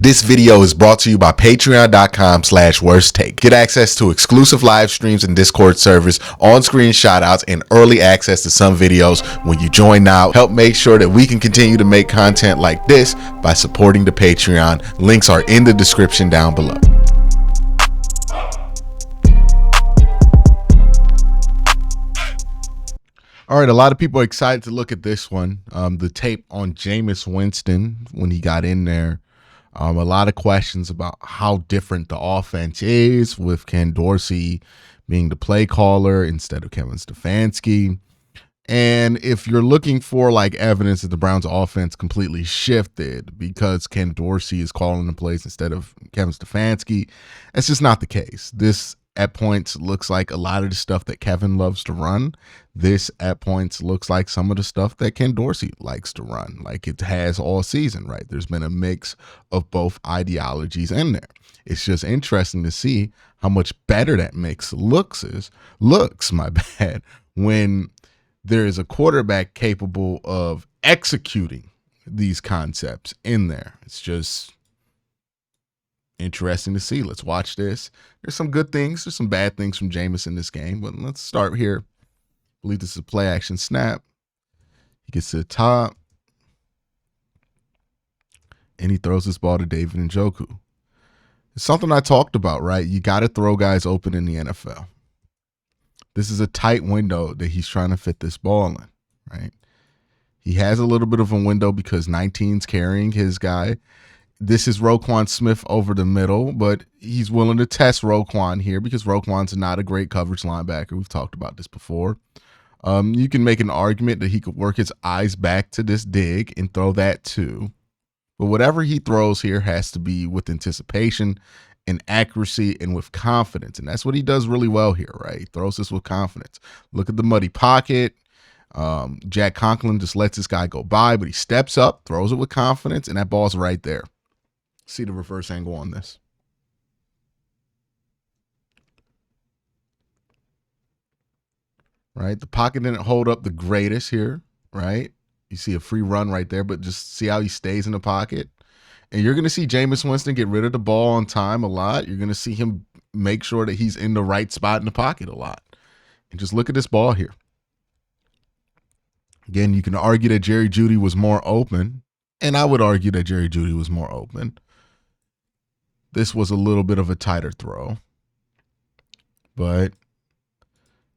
This video is brought to you by patreon.com/worsttake. Get access to exclusive live streams and Discord servers, on-screen shoutouts, and early access to some videos when you join now. Help make sure that we can continue to make content like this by supporting the Patreon. Links are in the description down below. All right, a lot of people are excited to look at this one. The tape on Jameis Winston when he got in there. A lot of questions about how different the offense is with Ken Dorsey being the play caller instead of Kevin Stefanski. And if you're looking for like evidence that the Browns offense completely shifted because Ken Dorsey is calling the plays instead of Kevin Stefanski, that's just not the case. This at points looks like a lot of the stuff that Kevin loves to run. This at points looks like some of the stuff that Ken Dorsey likes to run, like it has all season, right? There's been a mix of both ideologies in there. It's just interesting to see how much better that mix looks, when there is a quarterback capable of executing these concepts in there. It's just interesting to see. Let's watch this. There's some good things. There's some bad things from Jameis in this game, but let's start here. I believe this is a play action snap. He gets to the top, and he throws this ball to David Njoku. It's something I talked about, right? You got to throw guys open in the NFL. This is a tight window that he's trying to fit this ball in, right? He has a little bit of a window because 19's carrying his guy. This is Roquan Smith over the middle, but he's willing to test Roquan here because Roquan's not a great coverage linebacker. We've talked about this before. You can make an argument that he could work his eyes back to this dig and throw that too. But whatever he throws here has to be with anticipation and accuracy and with confidence. And that's what he does really well here, right? He throws this with confidence. Look at the muddy pocket. Jack Conklin just lets this guy go by, but he steps up, throws it with confidence, and that ball's right there. See the reverse angle on this. Right? The pocket didn't hold up the greatest here, right? You see a free run right there, but just see how he stays in the pocket. And you're going to see Jameis Winston get rid of the ball on time a lot. You're going to see him make sure that he's in the right spot in the pocket a lot. And just look at this ball here. Again, you can argue that Jerry Jeudy was more open, and I would argue that Jerry Jeudy was more open. This was a little bit of a tighter throw, but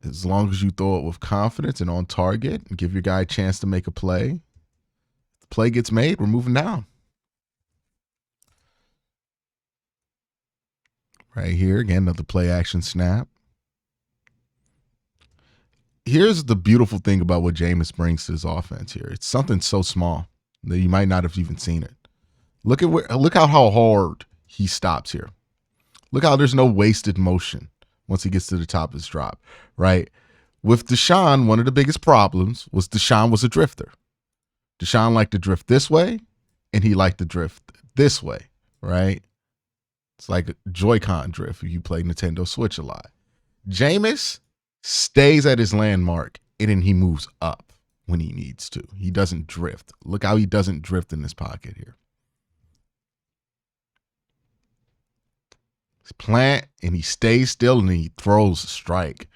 as long as you throw it with confidence and on target and give your guy a chance to make a play, if the play gets made, we're moving down. Right here, again, another play action snap. Here's the beautiful thing about what Jameis brings to his offense here. It's something so small that you might not have even seen it. Look at how hard he stops here. Look how there's no wasted motion once he gets to the top of his drop, right? With Deshaun, one of the biggest problems was Deshaun was a drifter. Deshaun liked to drift this way, and he liked to drift this way, right? It's like a Joy-Con drift if you play Nintendo Switch a lot. Jameis stays at his landmark, and then he moves up when he needs to. He doesn't drift. Look how he doesn't drift in this pocket here. Plant, and he stays still, and he throws a strike.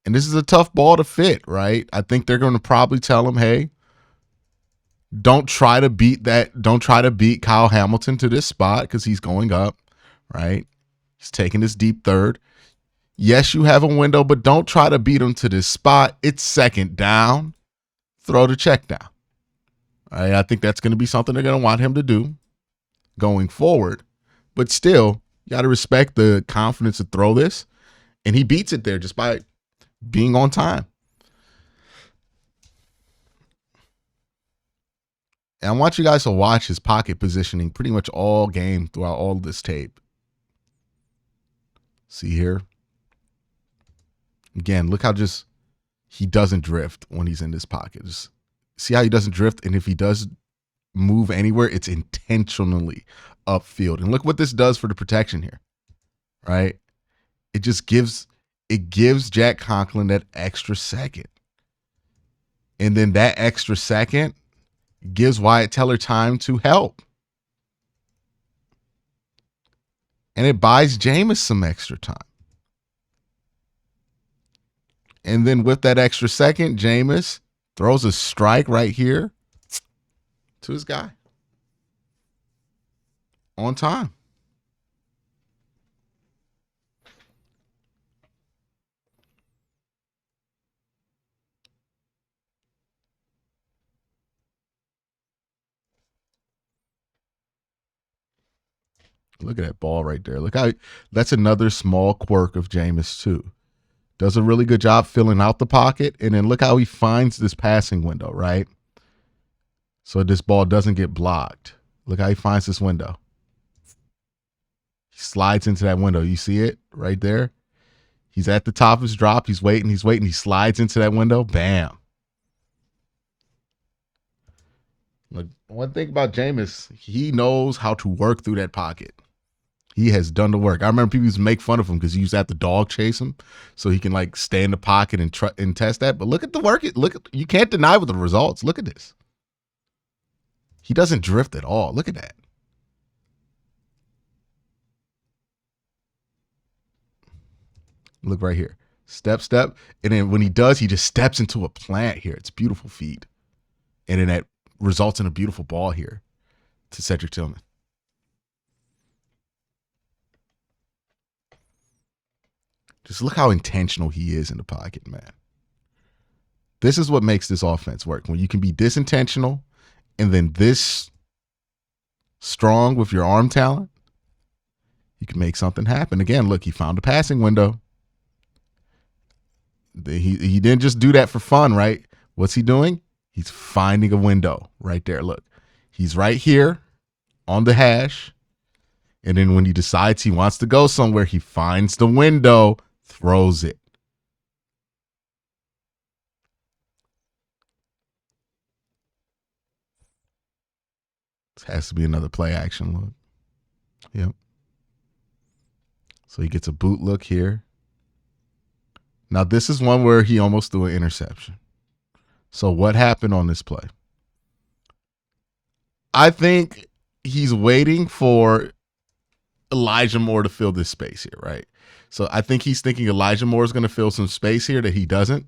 And this is a tough ball to fit, right? I think they're going to probably tell him, hey, don't try to beat Kyle Hamilton to this spot because he's going up, right? He's taking this deep third. Yes, you have a window, but don't try to beat him to this spot. It's second down. Throw the check down. All right, I think that's going to be something they're going to want him to do going forward. But still, you got to respect the confidence to throw this. And he beats it there just by being on time. And I want you guys to watch his pocket positioning pretty much all game throughout all of this tape. See here? Again, look how just he doesn't drift when he's in this pocket. Just see how he doesn't drift. And if he does move anywhere, it's intentionally upfield. And look what this does for the protection here, right? It just gives Jack Conklin that extra second. And then that extra second gives Wyatt Teller time to help. And it buys Jameis some extra time. And then with that extra second, Jameis throws a strike right here to his guy on time. Look at that ball right there. Look how that's another small quirk of Jameis too. Does a really good job filling out the pocket, and then look how he finds this passing window, right? So this ball doesn't get blocked. Look how he finds this window. He slides into that window. You see it right there? He's at the top of his drop. He's waiting. He slides into that window. Bam. Look, one thing about Jameis, he knows how to work through that pocket. He has done the work. I remember people used to make fun of him because he used to have the dog chase him, so he can like stay in the pocket and test that. But look at the work. You can't deny with the results. Look at this. He doesn't drift at all. Look at that. Look right here. Step. And then when he does, he just steps into a plant here. It's beautiful feed. And then that results in a beautiful ball here to Cedric Tillman. Just look how intentional he is in the pocket, man. This is what makes this offense work. When you can be this intentional and then this strong with your arm talent, you can make something happen. Again, look, he found a passing window. He didn't just do that for fun, right? What's he doing? He's finding a window right there. Look, he's right here on the hash. And then when he decides he wants to go somewhere, he finds the window, throws it. This has to be another play action look. Yep. So he gets a boot look here. Now, this is one where he almost threw an interception. So what happened on this play? I think he's waiting for Elijah Moore to fill this space here, right? So I think he's thinking Elijah Moore is going to fill some space here that he doesn't.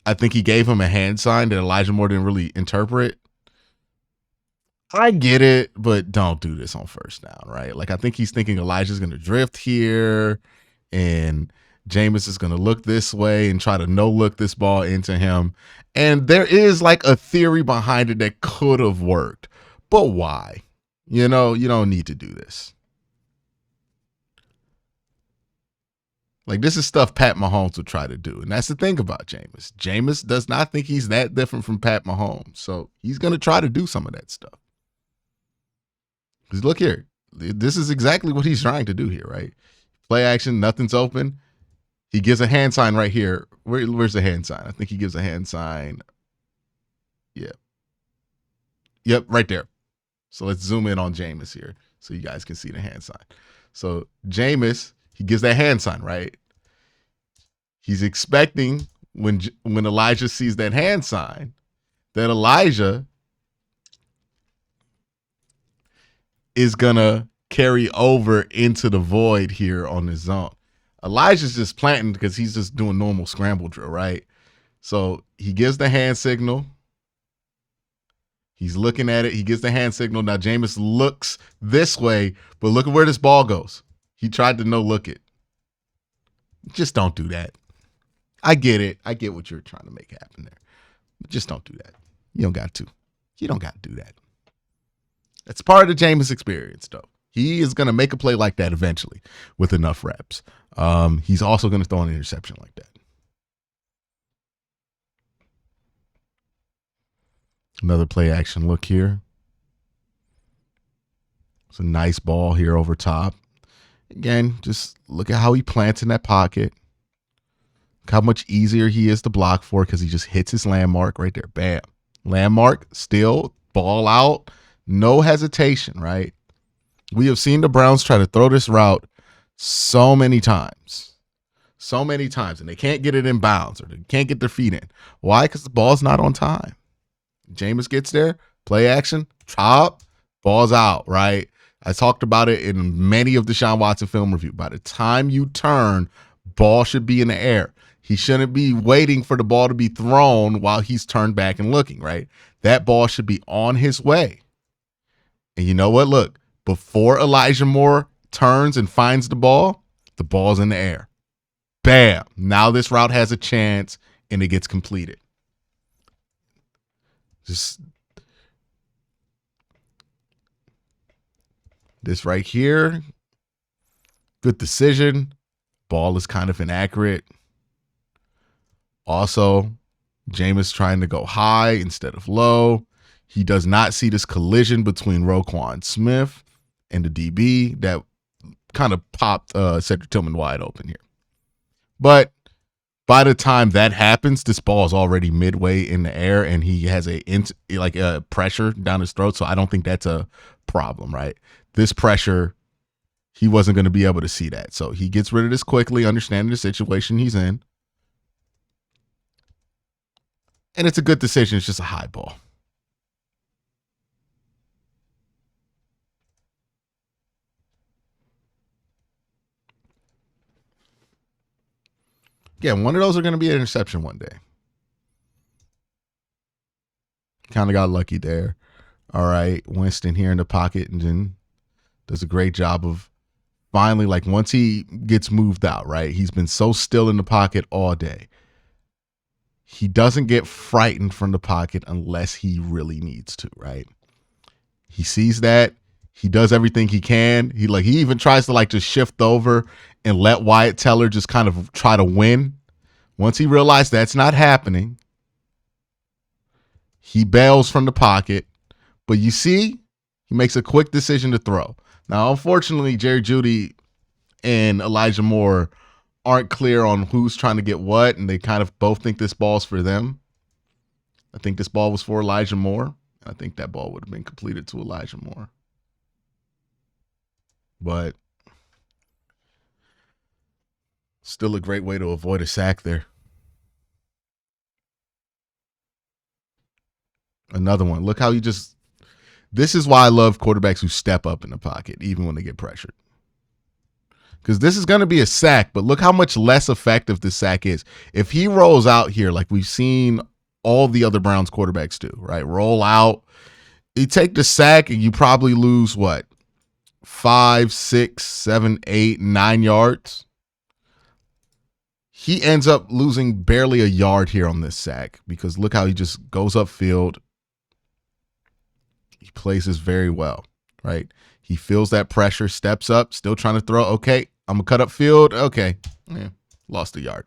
I think he gave him a hand sign that Elijah Moore didn't really interpret. I get it, but don't do this on first down, right? Like, I think he's thinking Elijah's going to drift here and Jameis is going to look this way and try to no-look this ball into him. And there is like a theory behind it that could have worked. But why? You know, you don't need to do this. Like, this is stuff Pat Mahomes would try to do. And that's the thing about Jameis. Jameis does not think he's that different from Pat Mahomes. So he's going to try to do some of that stuff. Because look here. This is exactly what he's trying to do here, right? Play action, nothing's open. He gives a hand sign right here. Where's the hand sign? I think he gives a hand sign. Yep, right there. So let's zoom in on Jameis here so you guys can see the hand sign. So Jameis, he gives that hand sign, right? He's expecting when Elijah sees that hand sign that Elijah is going to carry over into the void here on his zone. Elijah's just planting because he's just doing normal scramble drill, right? So he gives the hand signal. He's looking at it. He gives the hand signal. Now Jameis looks this way, but look at where this ball goes. He tried to no-look it. Just don't do that. I get it. I get what you're trying to make happen there. But just don't do that. You don't got to. You don't got to do that. That's part of the Jameis experience, though. He is going to make a play like that eventually with enough reps. He's also going to throw an interception like that. Another play action look here. It's a nice ball here over top. Again, just look at how he plants in that pocket. Look how much easier he is to block for because he just hits his landmark right there. Bam. Landmark, still, ball out. No hesitation, right? We have seen the Browns try to throw this route so many times. So many times. And they can't get it in bounds or they can't get their feet in. Why? Because the ball's not on time. Jameis gets there, play action, chop, ball's out, right? I talked about it in many of Deshaun Watson film review. By the time you turn, ball should be in the air. He shouldn't be waiting for the ball to be thrown while he's turned back and looking, right? That ball should be on his way. And you know what? Look, before Elijah Moore turns and finds the ball's in the air. Bam. Now this route has a chance and it gets completed. Just this right here. Good decision. Ball is kind of inaccurate. Also, Jameis trying to go high instead of low. He does not see this collision between Roquan Smith and the DB that kind of popped Cedric Tillman wide open here. But by the time that happens, this ball is already midway in the air and he has a pressure down his throat. So I don't think that's a problem, right? This pressure, he wasn't going to be able to see that. So he gets rid of this quickly, understanding the situation he's in. And it's a good decision. It's just a high ball. Yeah, one of those are going to be an interception one day. Kind of got lucky there. All right, Winston here in the pocket and then does a great job of finally, like once he gets moved out, right? He's been so still in the pocket all day. He doesn't get frightened from the pocket unless he really needs to, right? He sees that. He does everything he can. He even tries to just shift over and let Wyatt Teller just kind of try to win. Once he realized that's not happening, he bails from the pocket. But you see, he makes a quick decision to throw. Now, unfortunately, Jerry Jeudy and Elijah Moore aren't clear on who's trying to get what, and they kind of both think this ball's for them. I think this ball was for Elijah Moore. I think that ball would have been completed to Elijah Moore. But still a great way to avoid a sack there. Another one. Look how he just... This is why I love quarterbacks who step up in the pocket, even when they get pressured. Because this is going to be a sack, but look how much less effective this sack is. If he rolls out here like we've seen all the other Browns quarterbacks do, right? Roll out. You take the sack and you probably lose, 5, 6, 7, 8, 9 yards. He ends up losing barely a yard here on this sack because look how he just goes upfield. He plays this very well, right? He feels that pressure, steps up, still trying to throw. Okay, I'm going to cut upfield. Okay, lost a yard.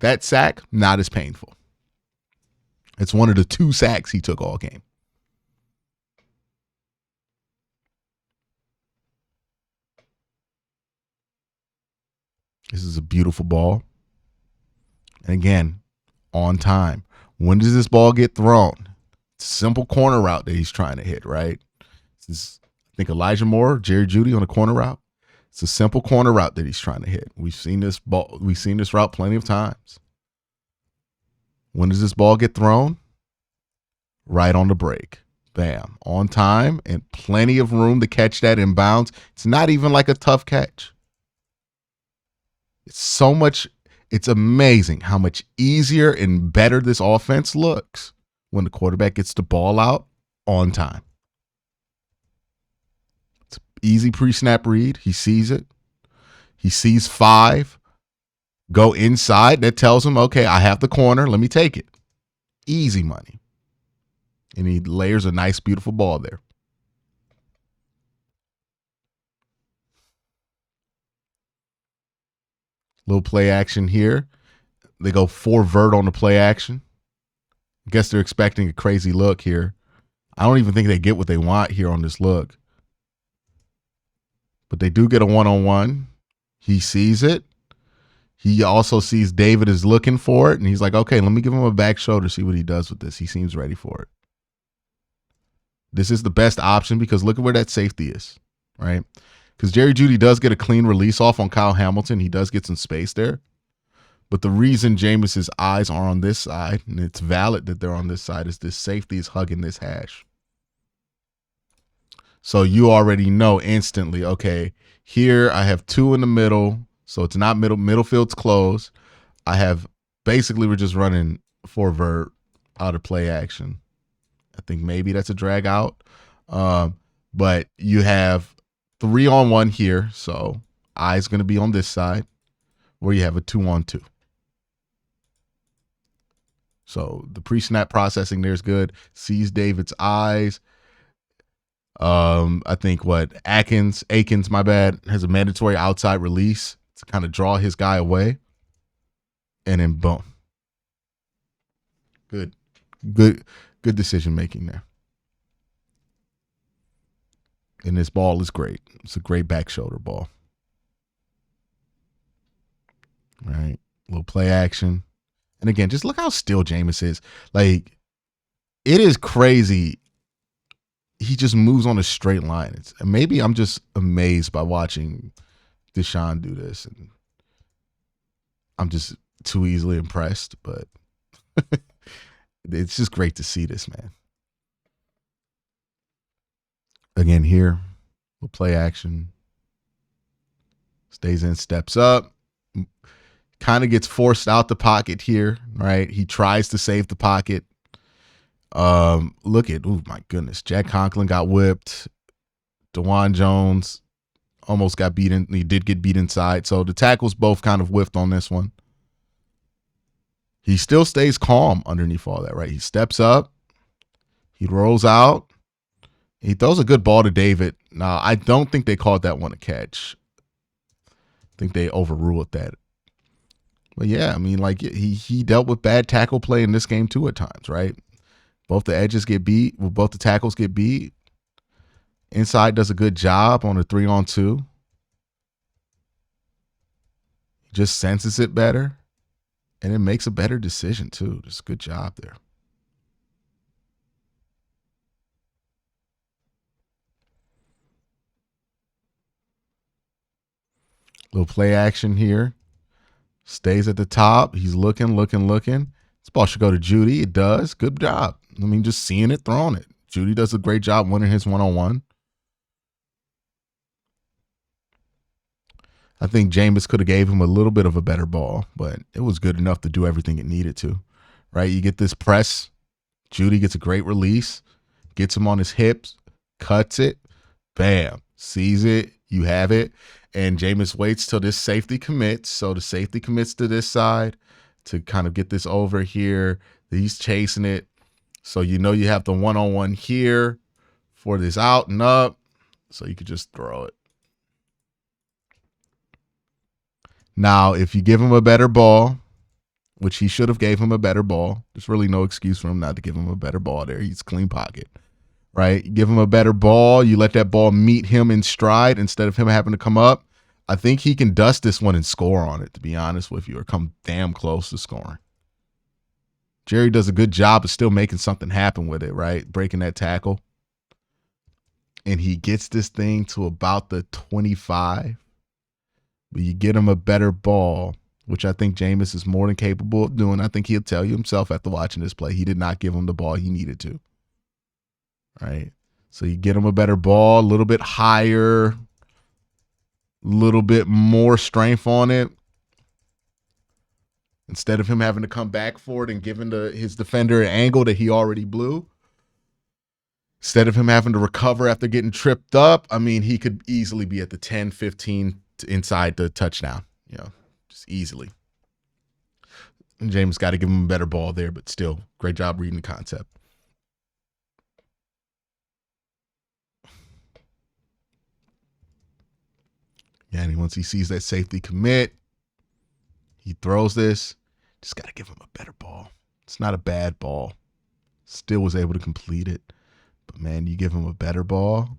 That sack, not as painful. It's one of the 2 sacks he took all game. This is a beautiful ball. And again, on time. When does this ball get thrown? It's a simple corner route that he's trying to hit, right? I think Elijah Moore, Jerry Jeudy on a corner route. It's a simple corner route that he's trying to hit. We've seen this route plenty of times. When does this ball get thrown? Right on the break. Bam. On time and plenty of room to catch that in bounds. It's not even like a tough catch. It's amazing how much easier and better this offense looks when the quarterback gets the ball out on time. It's easy pre-snap read. He sees it. He sees 5 go inside. That tells him, okay, I have the corner. Let me take it. Easy money. And he layers a nice, beautiful ball there. Little play action here. They go 4 vert on the play action. I guess they're expecting a crazy look here. I don't even think they get what they want here on this look. But they do get a one-on-one. He sees it. He also sees David is looking for it. And he's like, okay, let me give him a back shoulder, see what he does with this. He seems ready for it. This is the best option because look at where that safety is, right? Because Jerry Jeudy does get a clean release off on Kyle Hamilton. He does get some space there. But the reason Jameis's eyes are on this side, and it's valid that they're on this side, is this safety is hugging this hash. So you already know instantly, okay, here I have two in the middle. So it's not middle field's closed. I have basically we're just running four vert out of play action. I think maybe that's a drag out. But you have 3-on-1 here. So I's going to be on this side where you have a 2-on-2. So the pre-snap processing there is good. Sees David's eyes. I think Akins, my bad, has a mandatory outside release to kind of draw his guy away. And then boom. Good decision making there. And this ball is great. It's a great back shoulder ball. All right. Little play action. And again, just look how still Jameis is. Like, it is crazy. He just moves on a straight line. Maybe I'm just amazed by watching Deshaun do this. And I'm just too easily impressed. But it's just great to see this, man. Again, here, we'll play action. Stays in, steps up. Kind of gets forced out the pocket here, right? He tries to save the pocket. Look at, oh my goodness, Jack Conklin got whipped. DeJuan Jones almost got beaten. He did get beat inside. So the tackles both kind of whiffed on this one. He still stays calm underneath all that, right? He steps up. He rolls out. He throws a good ball to David. Now, I don't think they called that one a catch. I think they overruled that. But yeah, I mean, like he dealt with bad tackle play in this game too at times, right? Both the edges get beat. Well, both the tackles get beat. Inside does a good job on a 3-on-2. He just senses it better. And it makes a better decision too. Just a good job there. Little play action here. Stays at the top. He's looking. This ball should go to Judy. It does. Good job. I mean, just seeing it, throwing it. Judy does a great job winning his 1-on-1. I think Jameis could have gave him a little bit of a better ball, but it was good enough to do everything it needed to, right? You get this press. Judy gets a great release, gets him on his hips, cuts it, bam, sees it, you have it, and Jameis waits till this safety commits. So the safety commits to this side to kind of get this over here. He's chasing it. So you know you have the 1-on-1 here for this out and up, so you could just throw it. Now, if you give him a better ball, which he should have gave him a better ball, there's really no excuse for him not to give him a better ball there. He's clean pocket, right? You give him a better ball. You let that ball meet him in stride instead of him having to come up. I think he can dust this one and score on it, to be honest with you, or come damn close to scoring. Jerry does a good job of still making something happen with it, right? Breaking that tackle. And he gets this thing to about the 25. But you get him a better ball, which I think Jameis is more than capable of doing. I think he'll tell you himself after watching this play, he did not give him the ball he needed to. Right? So you get him a better ball, a little bit higher, a little bit more strength on it. Instead of him having to come back for it and giving his defender an angle that he already blew. Instead of him having to recover after getting tripped up, I mean, he could easily be at the 10, 15 inside the touchdown, just easily. And James got to give him a better ball there, but still, great job reading the concept. Yeah, and once he sees that safety commit, he throws this. Just got to give him a better ball. It's not a bad ball. Still was able to complete it. But, man, you give him a better ball,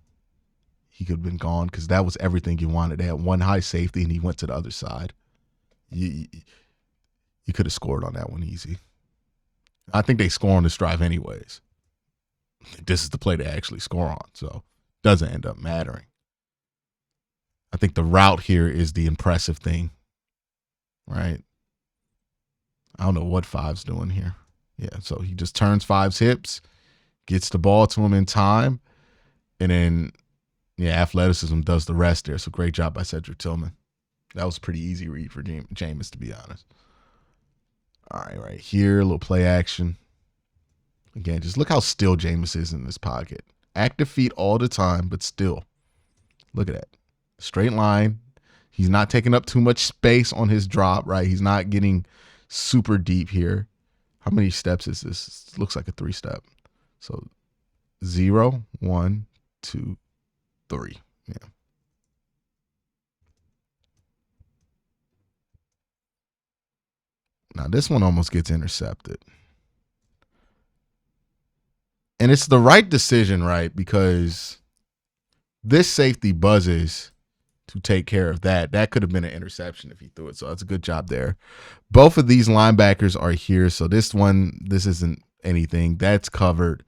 he could have been gone because that was everything you wanted. They had one high safety, and he went to the other side. You could have scored on that one easy. I think they score on this drive anyways. This is the play they actually score on, so it doesn't end up mattering. I think the route here is the impressive thing, right? I don't know what Five's doing here. Yeah, so he just turns Five's hips, gets the ball to him in time, and then Yeah, athleticism does the rest there. So great job by Cedric Tillman. That was a pretty easy read for Jameis, to be honest. All right, right here, a little play action. Again, just look how still Jameis is in this pocket. Active feet all the time, but still. Look at that. Straight line. He's not taking up too much space on his drop, right? He's not getting super deep here. How many steps is this? It looks like a 3-step. So 0, 1, 2, 3. Yeah. Now this one almost gets intercepted. And it's the right decision, right? Because this safety buzzes to take care of that. That could have been an interception if he threw it. So that's a good job there. Both of these linebackers are here. So this isn't anything. That's covered.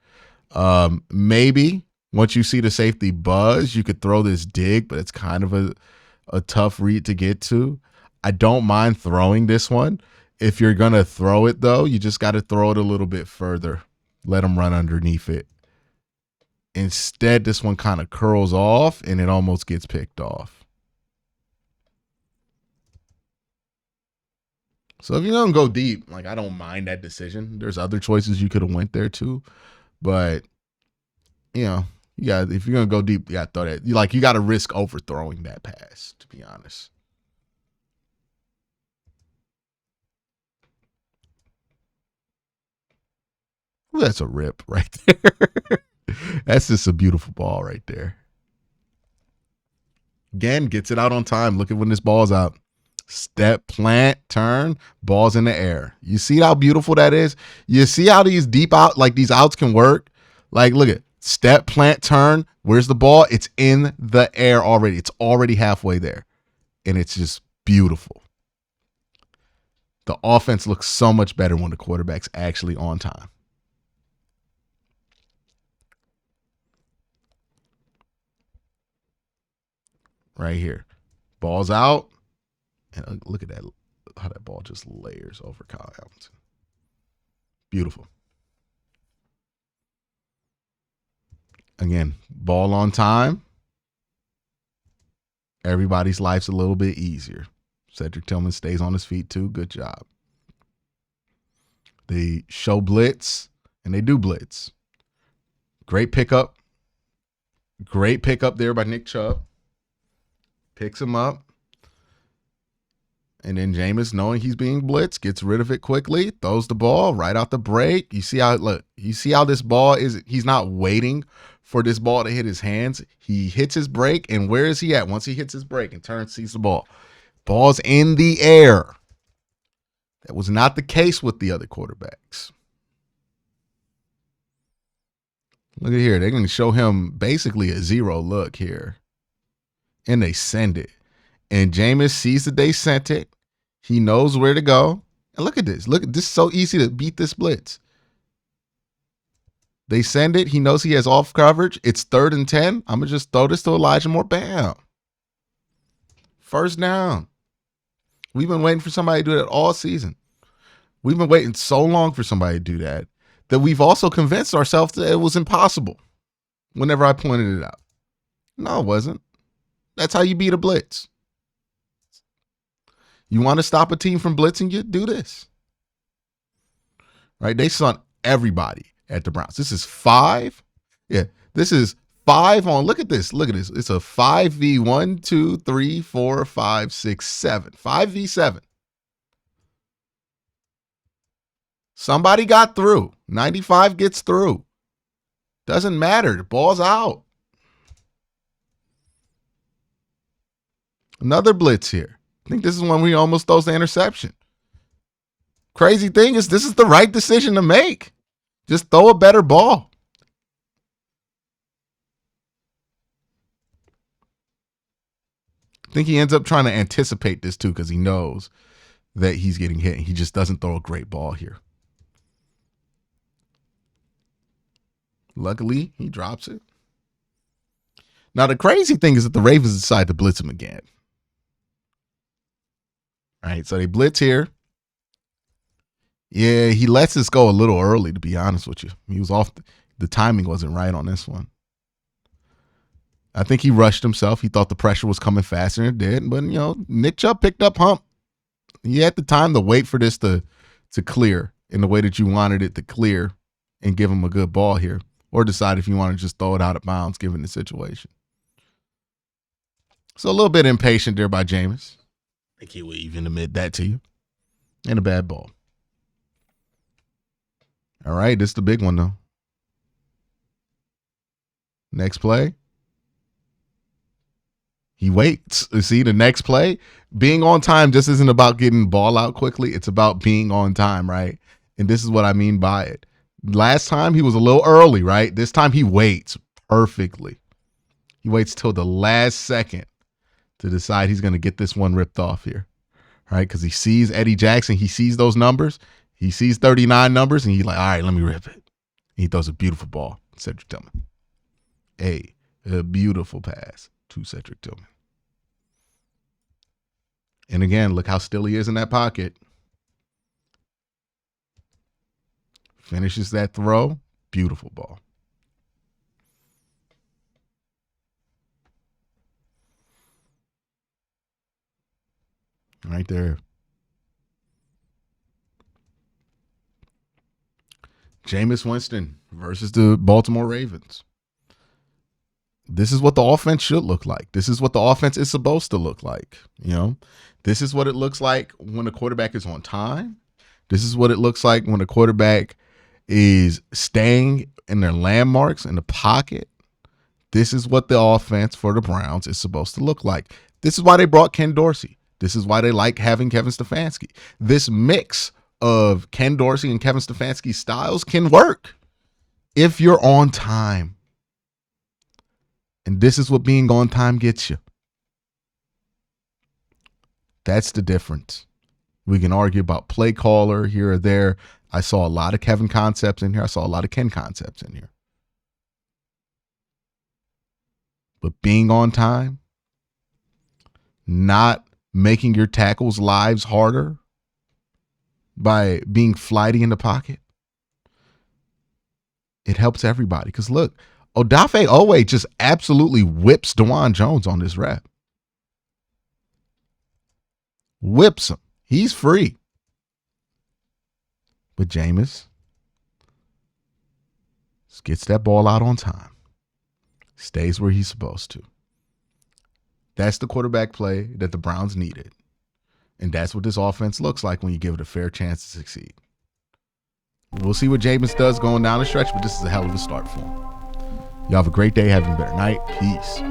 Maybe once you see the safety buzz, you could throw this dig, but it's kind of a tough read to get to. I don't mind throwing this one. If you're going to throw it, though, you just got to throw it a little bit further. Let him run underneath it. Instead, this one kind of curls off, and it almost gets picked off. So if you're going to go deep, like, I don't mind that decision. There's other choices you could have went there, too. But, you know, if you're going to go deep, you got to throw that. You got to risk overthrowing that pass, to be honest. Ooh, that's a rip right there. That's just a beautiful ball right there. Again, gets it out on time. Look at when this ball's out. Step, plant, turn, ball's in the air. You see how beautiful that is? You see how these deep out, like these outs can work? Like, look at step, plant, turn. Where's the ball? It's in the air already. It's already halfway there. And it's just beautiful. The offense looks so much better when the quarterback's actually on time. Right here. Ball's out. And look at that, how that ball just layers over Kyle Hamilton. Beautiful. Again, ball on time. Everybody's life's a little bit easier. Cedric Tillman stays on his feet too. Good job. They show blitz, and they do blitz. Great pickup. Great pickup there by Nick Chubb. Picks him up. And then Jameis, knowing he's being blitzed, gets rid of it quickly, throws the ball right out the break. You see how this ball is. He's not waiting for this ball to hit his hands. He hits his break, and where is he at? Once he hits his break and turns, sees the ball. Ball's in the air. That was not the case with the other quarterbacks. Look at here. They're going to show him basically a 0 look here. And they send it. And Jameis sees that they sent it. He knows where to go. And look at this. Look, this is so easy to beat this blitz. They send it. He knows he has off coverage. It's 3rd and 10. I'm going to just throw this to Elijah Moore. Bam. First down. We've been waiting for somebody to do that all season. We've been waiting so long for somebody to do that we've also convinced ourselves that it was impossible whenever I pointed it out. No, it wasn't. That's how you beat a blitz. You want to stop a team from blitzing you? Do this. Right? They sent everybody at the Browns. This is 5. Yeah, this is 5 on. Look at this. Look at this. It's a 5v 1, 2, 3, 4, 5, 6, 7. 5v7. Somebody got through. 95 gets through. Doesn't matter. The ball's out. Another blitz here. I think this is when we almost throws the interception. Crazy thing is, this is the right decision to make. Just throw a better ball. I think he ends up trying to anticipate this too because he knows that he's getting hit. He just doesn't throw a great ball here. Luckily, he drops it. Now, the crazy thing is that the Ravens decide to blitz him again. All right, so they blitz here. Yeah, he lets this go a little early, to be honest with you. He was off. The timing wasn't right on this one. I think he rushed himself. He thought the pressure was coming faster than it did. But, Nick Chubb picked up hump. He had the time to wait for this to clear in the way that you wanted it to clear and give him a good ball here, or decide if you want to just throw it out of bounds given the situation. So a little bit impatient there by Jameis. I think he would even admit that to you. And a bad ball. All right, this is the big one, though. Next play. He waits. See, the next play, being on time just isn't about getting ball out quickly. It's about being on time, right? And this is what I mean by it. Last time he was a little early, right? This time he waits perfectly. He waits till the last second to decide he's going to get this one ripped off here, right? Because he sees Eddie Jackson. He sees those numbers. He sees 39 numbers, and he's like, all right, let me rip it. And he throws a beautiful ball, Cedric Tillman. A beautiful pass to Cedric Tillman. And again, look how still he is in that pocket. Finishes that throw. Beautiful ball. Right there. Jameis Winston versus the Baltimore Ravens. This is what the offense should look like. This is what the offense is supposed to look like. This is what it looks like when the quarterback is on time. This is what it looks like when the quarterback is staying in their landmarks in the pocket. This is what the offense for the Browns is supposed to look like. This is why they brought Ken Dorsey. This is why they like having Kevin Stefanski. This mix of Ken Dorsey and Kevin Stefanski styles can work if you're on time. And this is what being on time gets you. That's the difference. We can argue about play caller here or there. I saw a lot of Kevin concepts in here. I saw a lot of Ken concepts in here. But being on time, not making your tackles' lives harder by being flighty in the pocket, it helps everybody. Because look, Odafe Owe just absolutely whips DeJuan Jones on this rep. Whips him. He's free. But Jameis gets that ball out on time. Stays where he's supposed to. That's the quarterback play that the Browns needed. And that's what this offense looks like when you give it a fair chance to succeed. We'll see what Jameis does going down the stretch, but this is a hell of a start for him. Y'all have a great day. Have a better night. Peace.